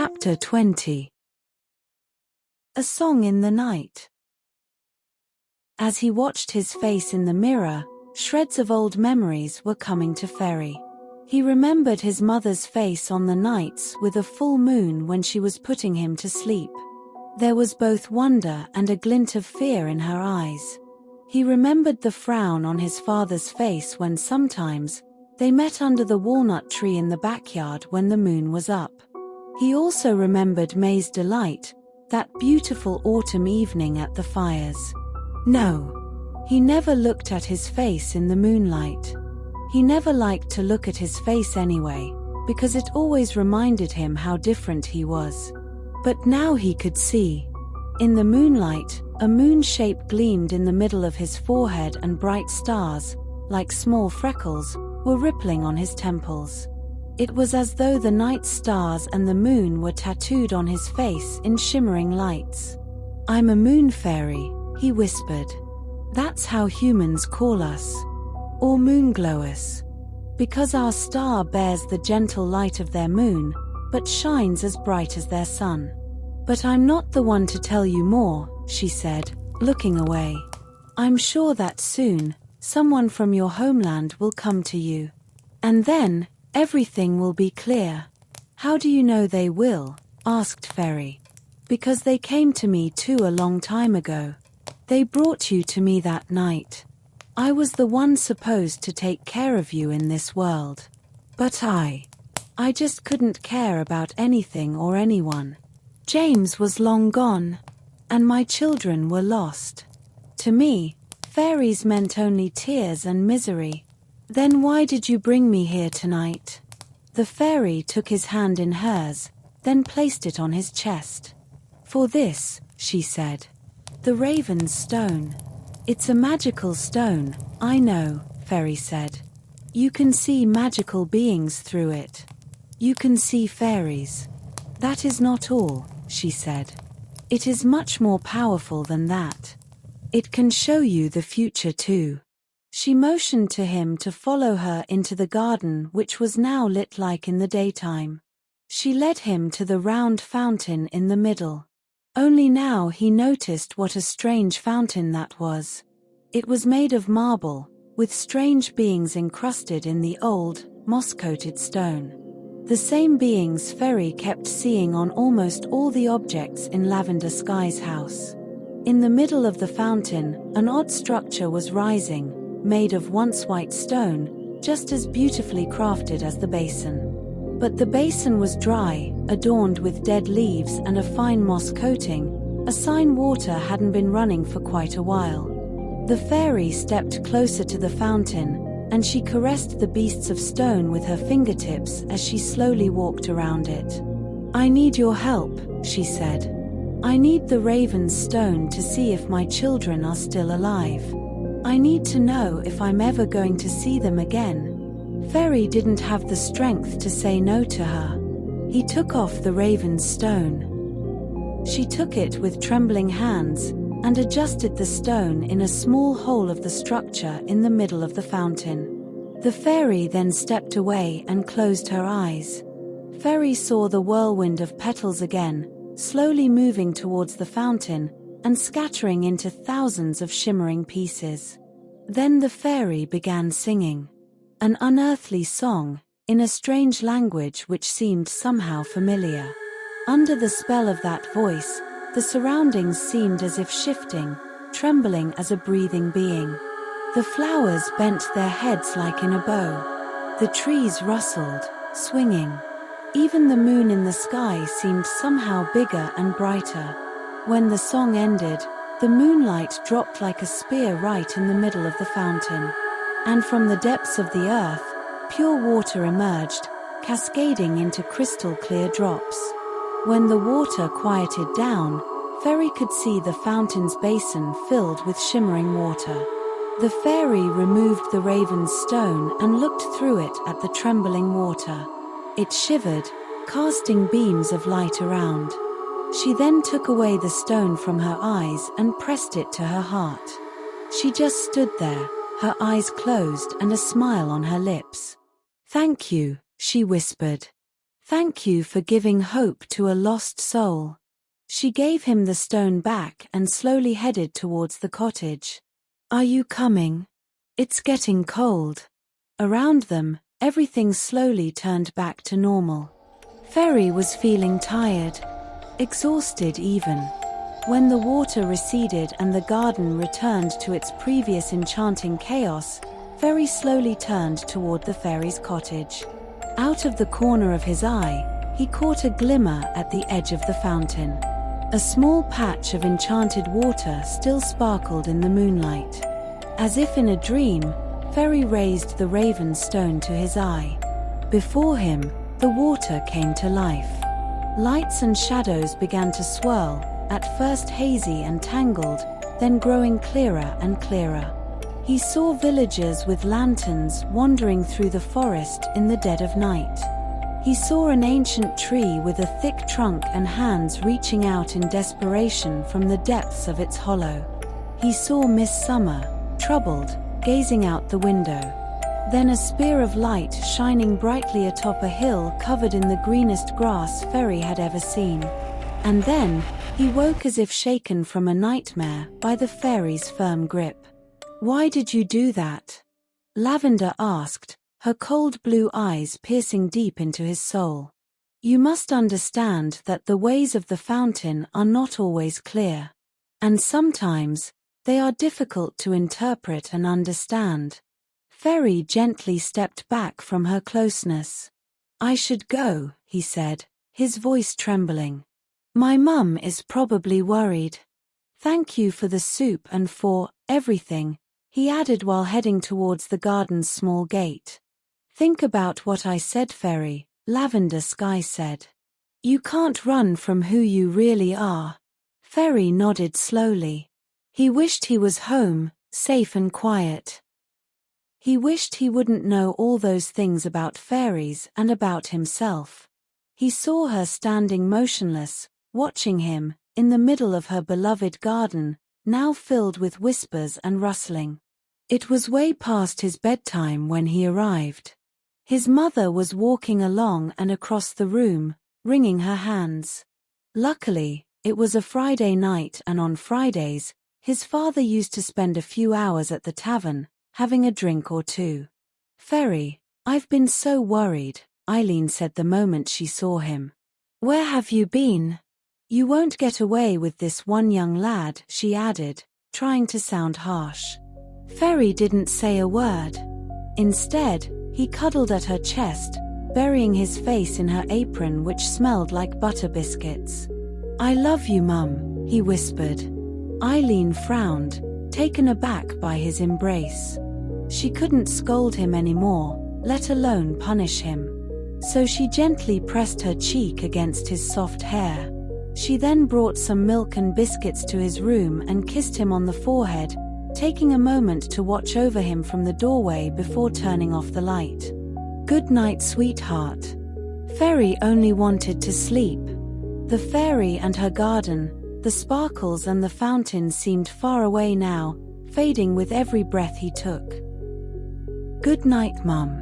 Chapter 20. A Song in the Night. As he watched his face in the mirror, shreds of old memories were coming to Ferry. He remembered his mother's face on the nights with a full moon when she was putting him to sleep. There was both wonder and a glint of fear in her eyes. He remembered the frown on his father's face when sometimes they met under the walnut tree in the backyard when the moon was up. He also remembered May's delight, that beautiful autumn evening at the fires. No, he never looked at his face in the moonlight. He never liked to look at his face anyway, because it always reminded him how different he was. But now he could see. In the moonlight, a moon shape gleamed in the middle of his forehead and bright stars, like small freckles, were rippling on his temples. It was as though the night stars and the moon were tattooed on his face in shimmering lights. "I'm a moon fairy," he whispered. "That's how humans call us. Or moonglowers. Because our star bears the gentle light of their moon, but shines as bright as their sun." "But I'm not the one to tell you more," she said, looking away. "I'm sure that soon, someone from your homeland will come to you. And then, everything will be clear." "How do you know they will?" asked Ferry. "Because they came to me too a long time ago. They brought you to me that night. I was the one supposed to take care of you in this world. But I just couldn't care about anything or anyone. James was long gone, and my children were lost. To me, fairies meant only tears and misery. Then why did you bring me here tonight?" The fairy took his hand in hers, then placed it on his chest. "For this," she said. "The raven's stone. It's a magical stone, I know," Ferry said. "You can see magical beings through it. You can see fairies. That is not all," she said. "It is much more powerful than that. It can show you the future too." She motioned to him to follow her into the garden, which was now lit like in the daytime. She led him to the round fountain in the middle. Only now he noticed what a strange fountain that was. It was made of marble, with strange beings encrusted in the old, moss-coated stone. The same beings Ferry kept seeing on almost all the objects in Lavender Sky's house. In the middle of the fountain, an odd structure was rising, made of once white stone, just as beautifully crafted as the basin. But the basin was dry, adorned with dead leaves and a fine moss coating, a sign water hadn't been running for quite a while. The fairy stepped closer to the fountain, and she caressed the beasts of stone with her fingertips as she slowly walked around it. "I need your help," she said. "I need the raven's stone to see if my children are still alive. I need to know if I'm ever going to see them again." Ferry didn't have the strength to say no to her. He took off the raven's stone. She took it with trembling hands, and adjusted the stone in a small hole of the structure in the middle of the fountain. The fairy then stepped away and closed her eyes. Ferry saw the whirlwind of petals again, slowly moving towards the fountain, and scattering into thousands of shimmering pieces. Then the fairy began singing. An unearthly song, in a strange language which seemed somehow familiar. Under the spell of that voice, the surroundings seemed as if shifting, trembling as a breathing being. The flowers bent their heads like in a bow. The trees rustled, swinging. Even the moon in the sky seemed somehow bigger and brighter. When the song ended, the moonlight dropped like a spear right in the middle of the fountain. And from the depths of the earth, pure water emerged, cascading into crystal-clear drops. When the water quieted down, Ferry could see the fountain's basin filled with shimmering water. The fairy removed the raven's stone and looked through it at the trembling water. It shivered, casting beams of light around. She then took away the stone from her eyes and pressed it to her heart. She just stood there, her eyes closed and a smile on her lips. "Thank you," she whispered. Thank you for giving hope to a lost soul." She gave him the stone back and slowly headed towards the cottage. "Are you coming? It's getting cold." Around them, everything slowly turned back to normal. Ferry was feeling tired, exhausted even. When the water receded and the garden returned to its previous enchanting chaos, Ferry slowly turned toward the fairy's cottage. Out of the corner of his eye, he caught a glimmer at the edge of the fountain. A small patch of enchanted water still sparkled in the moonlight. As if in a dream, Ferry raised the raven stone to his eye. Before him, the water came to life. Lights and shadows began to swirl, at first hazy and tangled, then growing clearer and clearer. He saw villagers with lanterns wandering through the forest in the dead of night. He saw an ancient tree with a thick trunk and hands reaching out in desperation from the depths of its hollow. He saw Miss Summer, troubled, gazing out the window. Then a spear of light shining brightly atop a hill covered in the greenest grass Ferry had ever seen. And then, he woke as if shaken from a nightmare by the fairy's firm grip. "Why did you do that?" Lavender asked, her cold blue eyes piercing deep into his soul. "You must understand that the ways of the fountain are not always clear. And sometimes, they are difficult to interpret and understand." Ferry gently stepped back from her closeness. "I should go," he said, his voice trembling. "My mum is probably worried. Thank you for the soup and for everything," he added while heading towards the garden's small gate. "Think about what I said, Ferry," Lavender Sky said. "You can't run from who you really are." Ferry nodded slowly. He wished he was home, safe and quiet. He wished he wouldn't know all those things about fairies and about himself. He saw her standing motionless, watching him, in the middle of her beloved garden, now filled with whispers and rustling. It was way past his bedtime when he arrived. His mother was walking along and across the room, wringing her hands. Luckily, it was a Friday night, and on Fridays, his father used to spend a few hours at the tavern, having a drink or two. "Ferry, I've been so worried," Eileen said the moment she saw him. "Where have you been? You won't get away with this one young lad," she added, trying to sound harsh. Ferry didn't say a word. Instead, he cuddled at her chest, burying his face in her apron which smelled like butter biscuits. "I love you, Mum," he whispered. Eileen frowned, taken aback by his embrace. She couldn't scold him anymore, let alone punish him. So she gently pressed her cheek against his soft hair. She then brought some milk and biscuits to his room and kissed him on the forehead, taking a moment to watch over him from the doorway before turning off the light. "Good night, sweetheart." Ferry only wanted to sleep. The fairy and her garden, the sparkles and the fountain seemed far away now, fading with every breath he took. "Good night, Mum."